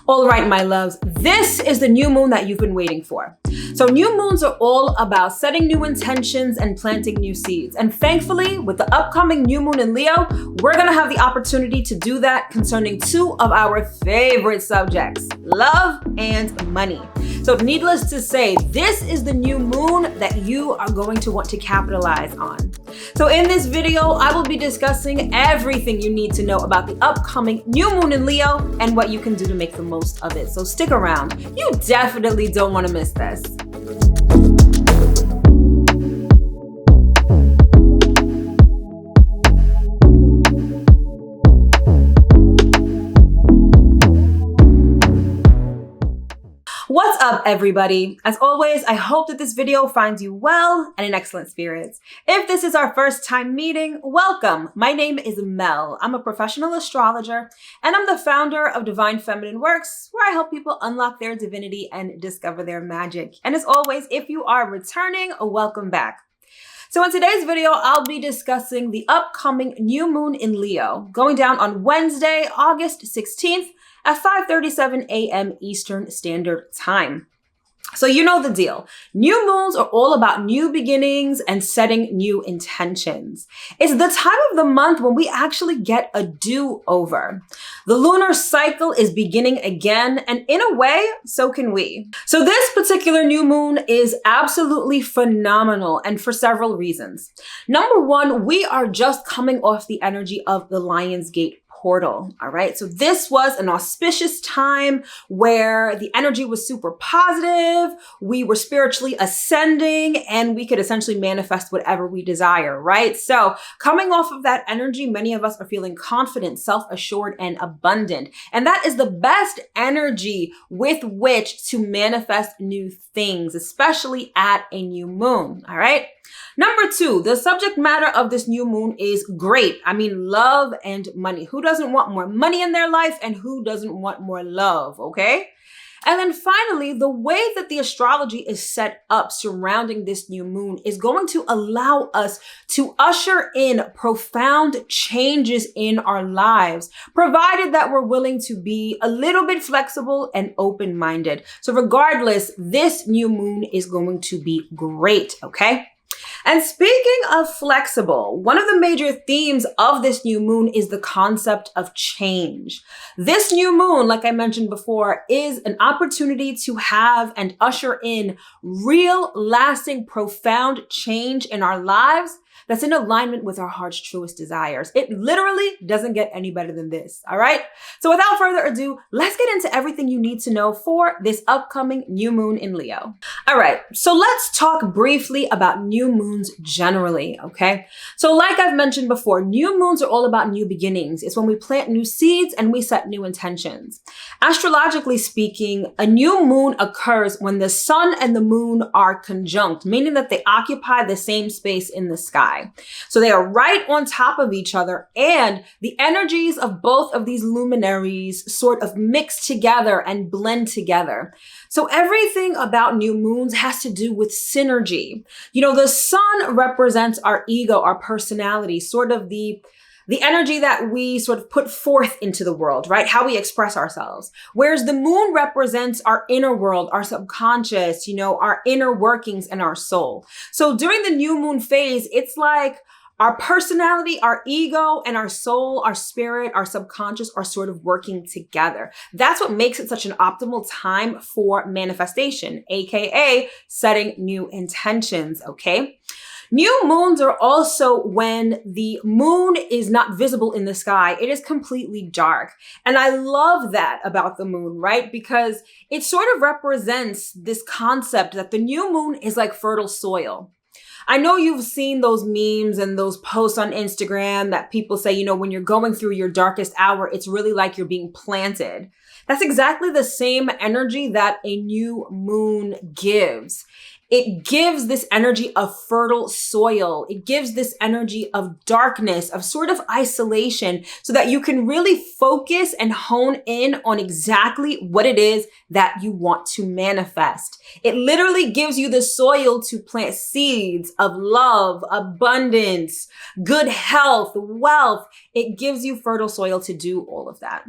All right, my loves, this is the new moon that you've been waiting for. So new moons are all about setting new intentions and planting new seeds. And thankfully, with the upcoming new moon in Leo, we're gonna have the opportunity to do that concerning two of our favorite subjects, love and money. So needless to say, this is the new moon that you are going to want to capitalize on. So in this video, I will be discussing everything you need to know about the upcoming new moon in Leo and what you can do to make the most of it. So stick around. You definitely don't want to miss this. What's up, everybody? As always, I hope that this video finds you well and in excellent spirits. If this is our first time meeting, welcome. My name is Mel. I'm a professional astrologer, and I'm the founder of divinefeminineworks, where I help people unlock their divinity and discover their magic. And as always, if you are returning, welcome back. So in today's video, I'll be discussing the upcoming new moon in Leo, going down on Wednesday, August 16th, at 5:37 a.m. Eastern Standard Time. So you know the deal. New moons are all about new beginnings and setting new intentions. It's the time of the month when we actually get a do-over. The lunar cycle is beginning again, and in a way, so can we. So this particular new moon is absolutely phenomenal, and for several reasons. Number one, we are just coming off the energy of the Lion's Gate portal. All right. So this was an auspicious time where the energy was super positive. We were spiritually ascending and we could essentially manifest whatever we desire. Right. So coming off of that energy, many of us are feeling confident, self-assured, and abundant. And that is the best energy with which to manifest new things, especially at a new moon. All right. Number two, the subject matter of this new moon is great. I mean, love and money. Who doesn't want more money in their life, and who doesn't want more love, okay? And then finally, the way that the astrology is set up surrounding this new moon is going to allow us to usher in profound changes in our lives, provided that we're willing to be a little bit flexible and open-minded. So regardless, this new moon is going to be great, okay? And speaking of flexible, one of the major themes of this new moon is the concept of change. This new moon, like I mentioned before, is an opportunity to have and usher in real, lasting, profound change in our lives that's in alignment with our heart's truest desires. It literally doesn't get any better than this, all right? So without further ado, let's get into everything you need to know for this upcoming new moon in Leo. All right, so let's talk briefly about new moons generally, okay? So like I've mentioned before, new moons are all about new beginnings. It's when we plant new seeds and we set new intentions. Astrologically speaking, a new moon occurs when the sun and the moon are conjunct, meaning that they occupy the same space in the sky. So they are right on top of each other, and the energies of both of these luminaries sort of mix together and blend together. So everything about new moons has to do with synergy. You know, the sun represents our ego, our personality, sort of the energy that we sort of put forth into the world, right? How we express ourselves. Whereas the moon represents our inner world, our subconscious, you know, our inner workings and our soul. So during the new moon phase, it's like our personality, our ego, and our soul, our spirit, our subconscious are sort of working together. That's what makes it such an optimal time for manifestation, aka setting new intentions, okay? New moons are also when the moon is not visible in the sky. It is completely dark. And I love that about the moon, right? Because it sort of represents this concept that the new moon is like fertile soil. I know you've seen those memes and those posts on Instagram that people say, you know, when you're going through your darkest hour, it's really like you're being planted. That's exactly the same energy that a new moon gives. It gives this energy of fertile soil. It gives this energy of darkness, of sort of isolation, so that you can really focus and hone in on exactly what it is that you want to manifest. It literally gives you the soil to plant seeds of love, abundance, good health, wealth. It gives you fertile soil to do all of that.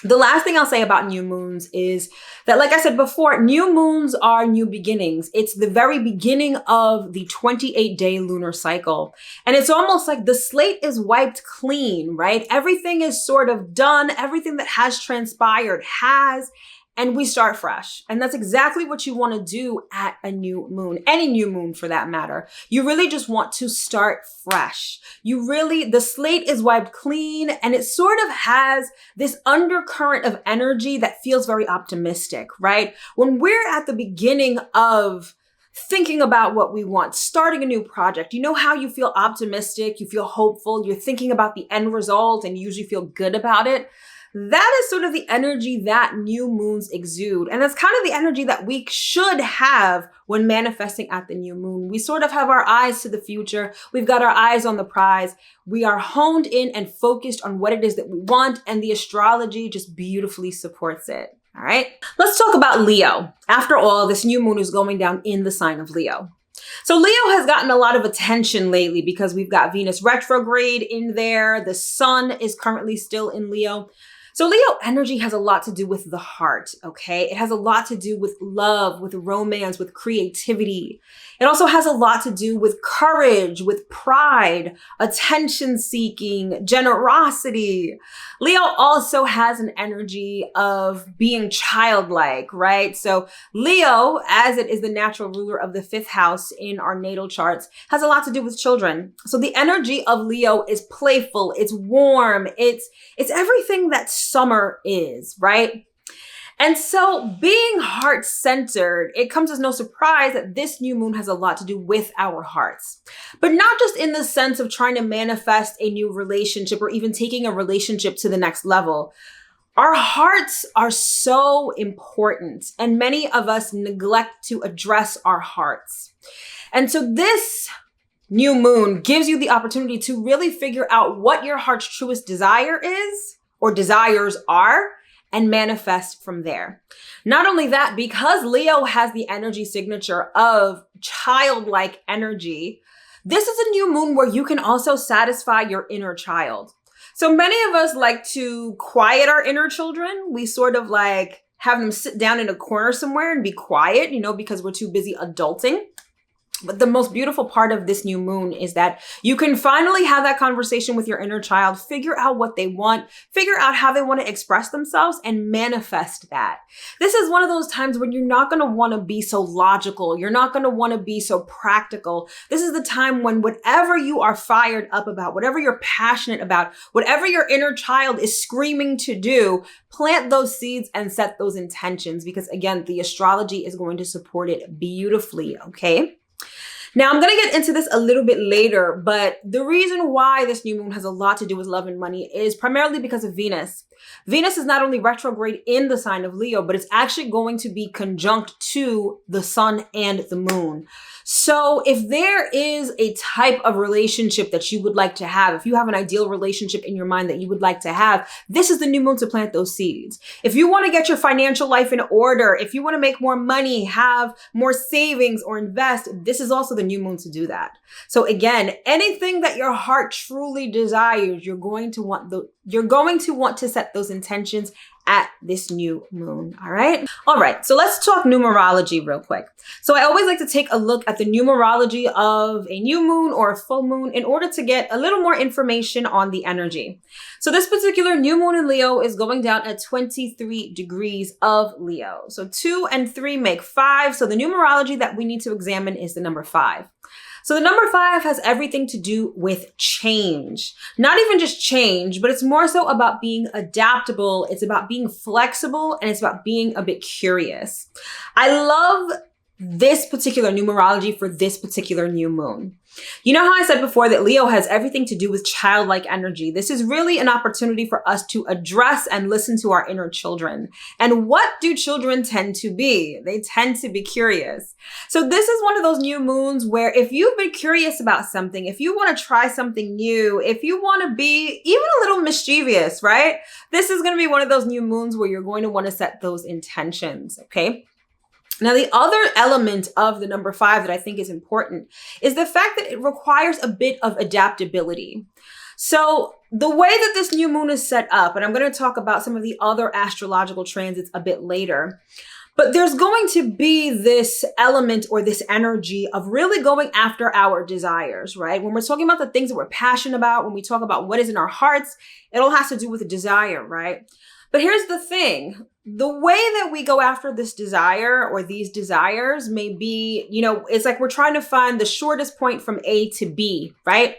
The last thing I'll say about new moons is that, like I said before, new moons are new beginnings. It's the very beginning of the 28-day lunar cycle. And it's almost like the slate is wiped clean, right? Everything is sort of done. Everything that has transpired has, and we start fresh. And that's exactly what you want to do at a new moon, any new moon for that matter. You really just want to start fresh. The slate is wiped clean, and it sort of has this undercurrent of energy that feels very optimistic, right? When we're at the beginning of thinking about what we want, starting a new project, you know how you feel optimistic, you feel hopeful, you're thinking about the end result, and you usually feel good about it. That is sort of the energy that new moons exude. And that's kind of the energy that we should have when manifesting at the new moon. We sort of have our eyes to the future. We've got our eyes on the prize. We are honed in and focused on what it is that we want. And the astrology just beautifully supports it. All right. Let's talk about Leo. After all, this new moon is going down in the sign of Leo. So Leo has gotten a lot of attention lately because we've got Venus retrograde in there. The sun is currently still in Leo. So Leo energy has a lot to do with the heart, okay? It has a lot to do with love, with romance, with creativity. It also has a lot to do with courage, with pride, attention seeking, generosity. Leo also has an energy of being childlike, right? So Leo, as it is the natural ruler of the 5th house in our natal charts, has a lot to do with children. So the energy of Leo is playful, it's warm, it's everything that summer is, right? And so being heart-centered, it comes as no surprise that this new moon has a lot to do with our hearts. But not just in the sense of trying to manifest a new relationship or even taking a relationship to the next level. Our hearts are so important, and many of us neglect to address our hearts. And so this new moon gives you the opportunity to really figure out what your heart's truest desire is, or desires are, and manifest from there. Not only that, because Leo has the energy signature of childlike energy, this is a new moon where you can also satisfy your inner child. So many of us like to quiet our inner children. We sort of like have them sit down in a corner somewhere and be quiet, because we're too busy adulting. But the most beautiful part of this new moon is that you can finally have that conversation with your inner child, figure out what they want, figure out how they want to express themselves, and manifest that. This is one of those times when you're not going to want to be so logical. You're not going to want to be so practical. This is the time when whatever you are fired up about, whatever you're passionate about, whatever your inner child is screaming to do, plant those seeds and set those intentions, because again, the astrology is going to support it beautifully, okay? Now, I'm going to get into this a little bit later, but the reason why this new moon has a lot to do with love and money is primarily because of Venus. Venus is not only retrograde in the sign of Leo, but it's actually going to be conjunct to the sun and the moon. So if there is a type of relationship that you would like to have, if you have an ideal relationship in your mind that you would like to have, this is the new moon to plant those seeds. If you want to get your financial life in order, if you want to make more money, have more savings or invest, this is also the new moon to do that. So again, anything that your heart truly desires, you're going to want to set those intentions at this new moon. All right. So let's talk numerology real quick. So I always like to take a look at the numerology of a new moon or a full moon in order to get a little more information on the energy. So this particular new moon in Leo is going down at 23 degrees of Leo. So 2 and 3 make 5. So the numerology that we need to examine is the number 5. So the number 5 has everything to do with change. Not even just change, but it's more so about being adaptable. It's about being flexible, and it's about being a bit curious. I love this particular numerology for this particular new moon. You know how I said before that Leo has everything to do with childlike energy? This is really an opportunity for us to address and listen to our inner children. And what do children tend to be? They tend to be curious. So this is one of those new moons where if you've been curious about something, if you want to try something new, if you want to be even a little mischievous, right? This is going to be one of those new moons where you're going to want to set those intentions, okay? Now, the other element of the number 5 that I think is important is the fact that it requires a bit of adaptability. So the way that this new moon is set up, and I'm going to talk about some of the other astrological transits a bit later, but there's going to be this element or this energy of really going after our desires, right? When we're talking about the things that we're passionate about, when we talk about what is in our hearts, it all has to do with a desire, right? But here's the thing. The way that we go after this desire or these desires may be, it's like we're trying to find the shortest point from A to B, right?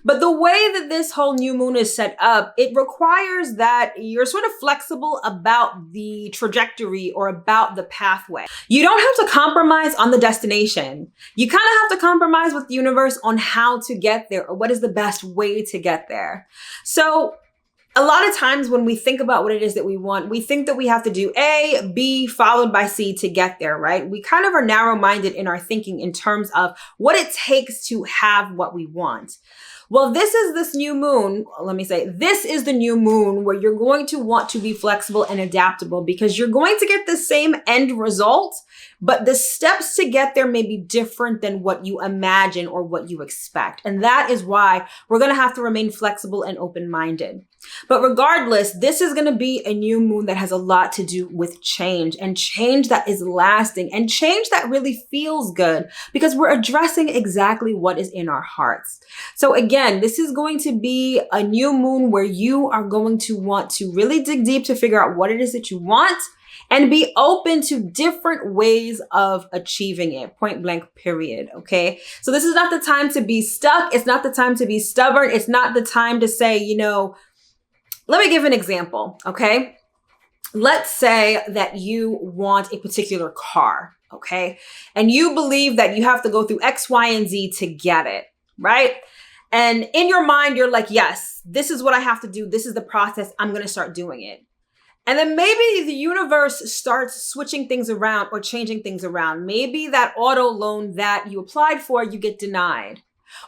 But the way that this whole new moon is set up, it requires that you're sort of flexible about the trajectory or about the pathway. You don't have to compromise on the destination. You kind of have to compromise with the universe on how to get there or what is the best way to get there. So a lot of times when we think about what it is that we want, we think that we have to do A, B, followed by C to get there, right? We kind of are narrow-minded in our thinking in terms of what it takes to have what we want. Well, this is the new moon where you're going to want to be flexible and adaptable because you're going to get the same end result, but the steps to get there may be different than what you imagine or what you expect. And that is why we're going to have to remain flexible and open-minded. But regardless, this is going to be a new moon that has a lot to do with change, and change that is lasting, and change that really feels good because we're addressing exactly what is in our hearts. So again, this is going to be a new moon where you are going to want to really dig deep to figure out what it is that you want and be open to different ways of achieving it, point blank, period, okay? So this is not the time to be stuck. It's not the time to be stubborn. It's not the time to say, let me give an example, okay? Let's say that you want a particular car, okay? And you believe that you have to go through X, Y, and Z to get it, right? And in your mind, you're like, yes, this is what I have to do. This is the process. I'm going to start doing it. And then maybe the universe starts switching things around or changing things around. Maybe that auto loan that you applied for, you get denied.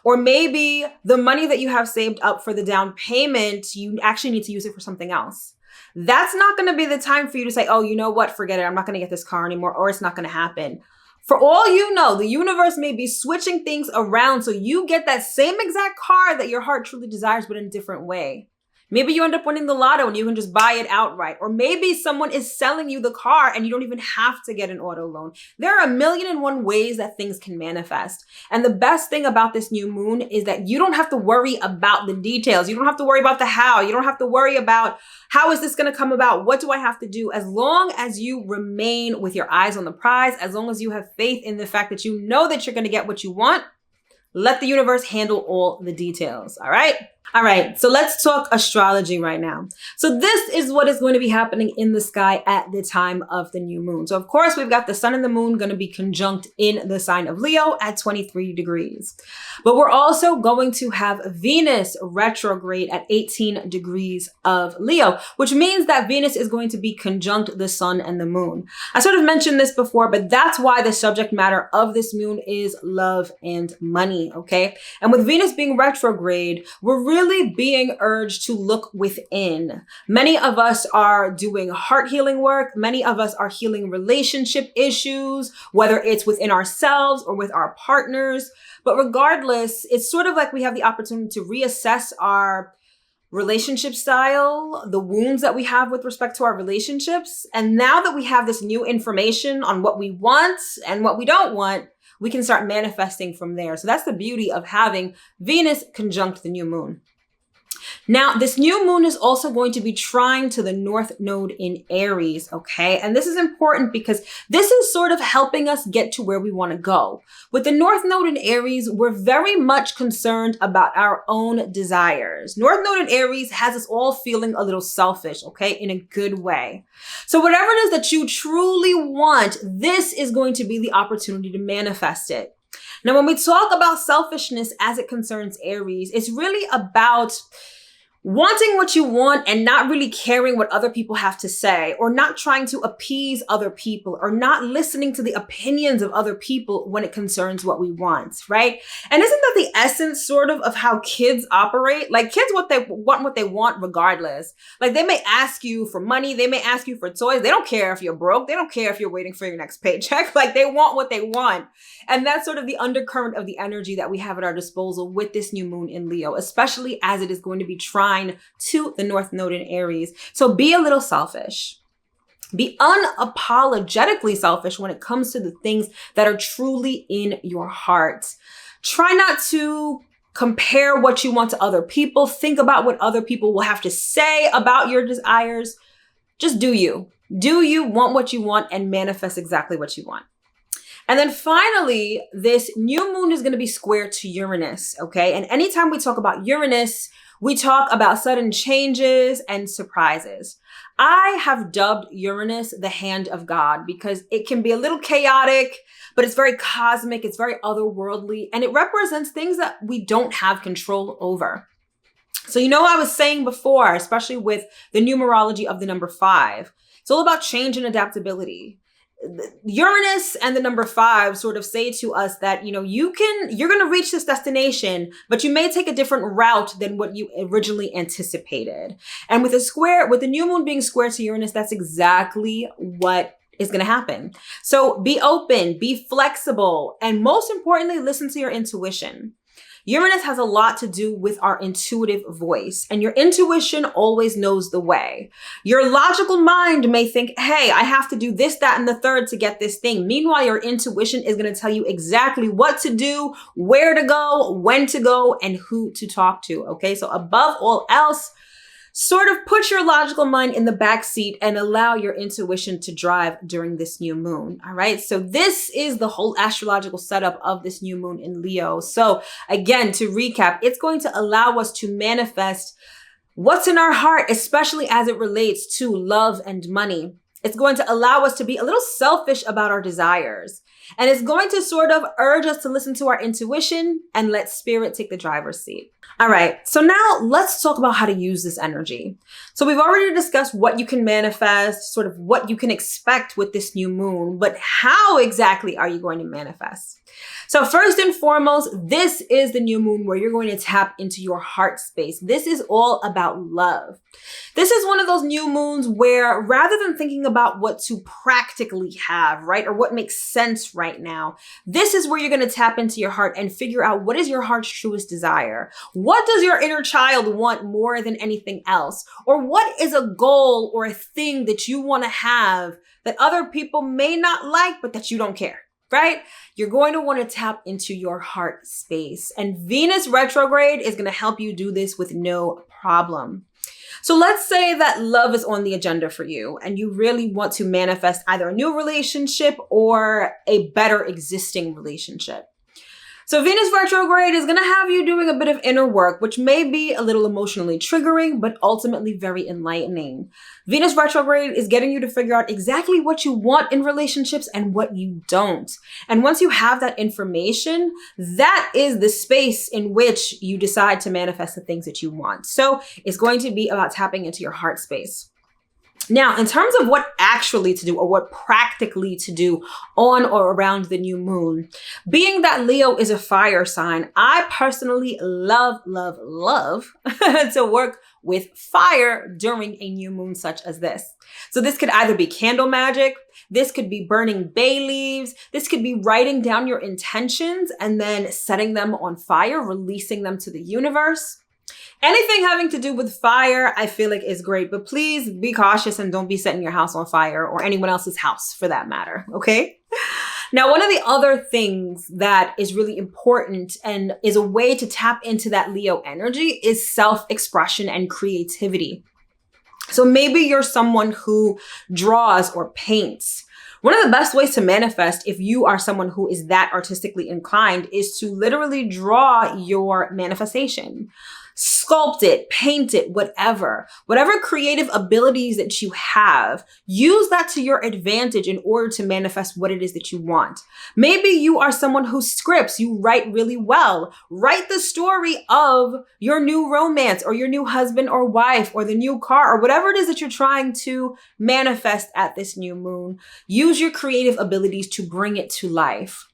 Or maybe the money that you have saved up for the down payment, you actually need to use it for something else. That's not going to be the time for you to say, oh, you know what? Forget it. I'm not going to get this car anymore, or it's not going to happen. For all you know, the universe may be switching things around so you get that same exact car that your heart truly desires, but in a different way. Maybe you end up winning the lotto and you can just buy it outright. Or maybe someone is selling you the car and you don't even have to get an auto loan. There are 1,000,001 ways that things can manifest. And the best thing about this new moon is that you don't have to worry about the details. You don't have to worry about the how. You don't have to worry about how is this going to come about? What do I have to do? As long as you remain with your eyes on the prize, as long as you have faith in the fact that you know that you're going to get what you want, let the universe handle all the details. All right. All right, so let's talk astrology right now. So this is what is going to be happening in the sky at the time of the new moon. So of course, we've got the sun and the moon going to be conjunct in the sign of Leo at 23 degrees. But we're also going to have Venus retrograde at 18 degrees of Leo, which means that Venus is going to be conjunct the sun and the moon. I sort of mentioned this before, but that's why the subject matter of this moon is love and money, okay? And with Venus being retrograde, we're really being urged to look within. Many of us are doing heart healing work. Many of us are healing relationship issues, whether it's within ourselves or with our partners. But regardless, it's sort of like we have the opportunity to reassess our relationship style, the wounds that we have with respect to our relationships. And now that we have this new information on what we want and what we don't want, we can start manifesting from there. So that's the beauty of having Venus conjunct the new moon. Now, this new moon is also going to be trine to the North Node in Aries, okay? And this is important because this is sort of helping us get to where we want to go. With the North Node in Aries, we're very much concerned about our own desires. North Node in Aries has us all feeling a little selfish, okay? In a good way. So whatever it is that you truly want, this is going to be the opportunity to manifest it. Now, when we talk about selfishness as it concerns Aries, it's really about wanting what you want and not really caring what other people have to say, or not trying to appease other people, or not listening to the opinions of other people when it concerns what we want, right? And isn't that the essence sort of how kids operate? Like kids, what they want regardless. Like they may ask you for money, they may ask you for toys. They don't care if you're broke. They don't care if you're waiting for your next paycheck. Like they want what they want. And that's sort of the undercurrent of the energy that we have at our disposal with this new moon in Leo, especially as it is going to be trine to the North Node in Aries. So be a little selfish. Be unapologetically selfish when it comes to the things that are truly in your heart. Try not to compare what you want to other people. Think about what other people will have to say about your desires. Just do you. Do you want what you want and manifest exactly what you want? And then finally, this new moon is going to be square to Uranus, okay? And anytime we talk about Uranus, we talk about sudden changes and surprises. I have dubbed Uranus the hand of God because it can be a little chaotic, but it's very cosmic, it's very otherworldly, and it represents things that we don't have control over. So I was saying before, especially with the numerology of the number 5, it's all about change and adaptability. Uranus and the number 5 sort of say to us that, you're going to reach this destination, but you may take a different route than what you originally anticipated. And with the new moon being square to Uranus, that's exactly what is going to happen. So be open, be flexible, and most importantly, listen to your intuition. Uranus has a lot to do with our intuitive voice, and your intuition always knows the way. Your logical mind may think, hey, I have to do this, that, and the third to get this thing. Meanwhile, your intuition is going to tell you exactly what to do, where to go, when to go, and who to talk to. Okay, so above all else, sort of put your logical mind in the back seat and allow your intuition to drive during this new moon. All right. So this is the whole astrological setup of this new moon in Leo. So again, to recap, it's going to allow us to manifest what's in our heart, especially as it relates to love and money. It's going to allow us to be a little selfish about our desires. And it's going to sort of urge us to listen to our intuition and let spirit take the driver's seat. All right, so now let's talk about how to use this energy. So we've already discussed what you can manifest, sort of what you can expect with this new moon, but how exactly are you going to manifest? So first and foremost, this is the new moon where you're going to tap into your heart space. This is all about love. This is one of those new moons where rather than thinking about what to practically have, right, or what makes sense right now, this is where you're going to tap into your heart and figure out what is your heart's truest desire. What does your inner child want more than anything else? Or what is a goal or a thing that you want to have that other people may not like, but that you don't care? Right? You're going to want to tap into your heart space, and Venus retrograde is going to help you do this with no problem. So let's say that love is on the agenda for you and you really want to manifest either a new relationship or a better existing relationship. So Venus retrograde is going to have you doing a bit of inner work, which may be a little emotionally triggering, but ultimately very enlightening. Venus retrograde is getting you to figure out exactly what you want in relationships and what you don't. And once you have that information, that is the space in which you decide to manifest the things that you want. So it's going to be about tapping into your heart space. Now, in terms of what actually to do or what practically to do on or around the new moon, being that Leo is a fire sign, I personally love to work with fire during a new moon such as this. So this could either be candle magic, this could be burning bay leaves, this could be writing down your intentions and then setting them on fire, releasing them to the universe. Anything having to do with fire, I feel like is great, but please be cautious and don't be setting your house on fire or anyone else's house for that matter, okay? Now, one of the other things that is really important and is a way to tap into that Leo energy is self-expression and creativity. So maybe you're someone who draws or paints. One of the best ways to manifest if you are someone who is that artistically inclined is to literally draw your manifestation. sculpt it, paint it, whatever creative abilities that you have, use that to your advantage in order to manifest what it is that you want. Maybe you are someone who scripts, you write really well. Write the story of your new romance or your new husband or wife or the new car or whatever it is that you're trying to manifest at this new moon. Use your creative abilities to bring it to life.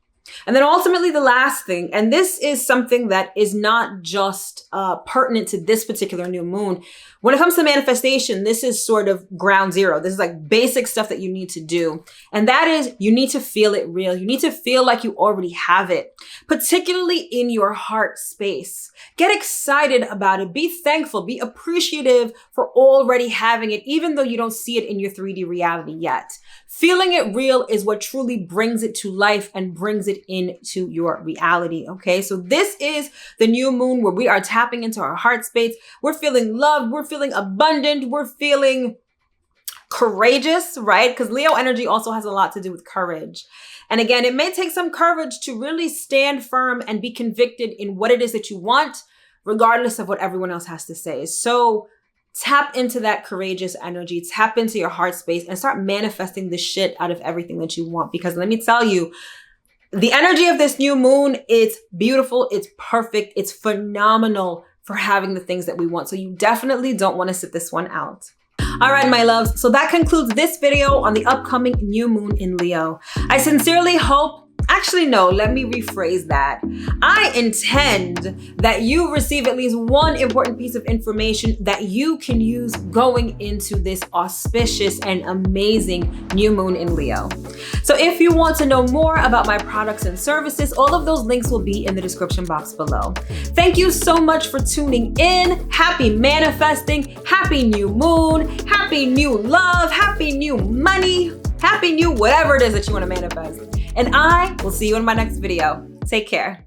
And then ultimately the last thing, and this is something that is not just pertinent to this particular new moon. When it comes to manifestation, this is sort of ground zero. This is like basic stuff that you need to do. And that is, you need to feel it real. You need to feel like you already have it, particularly in your heart space. Get excited about it. Be thankful. Be appreciative for already having it, even though you don't see it in your 3D reality yet. Feeling it real is what truly brings it to life and brings it into your reality, okay? So this is the new moon where we are tapping into our heart space. We're feeling loved. We're feeling abundant. We're feeling courageous, right? Because Leo energy also has a lot to do with courage. And again, it may take some courage to really stand firm and be convicted in what it is that you want, regardless of what everyone else has to say. So tap into that courageous energy, tap into your heart space and start manifesting the shit out of everything that you want. Because let me tell you, the energy of this new moon, it's beautiful, it's perfect, it's phenomenal for having the things that we want. So you definitely don't want to sit this one out. All right, my loves. So that concludes this video on the upcoming new moon in Leo. I sincerely hope, actually, no, let me rephrase that. I intend that you receive at least one important piece of information that you can use going into this auspicious and amazing new moon in Leo. So if you want to know more about my products and services, all of those links will be in the description box below. Thank you so much for tuning in. Happy manifesting, happy new moon, happy new love, happy new money, happy new whatever it is that you want to manifest. And I will see you in my next video. Take care.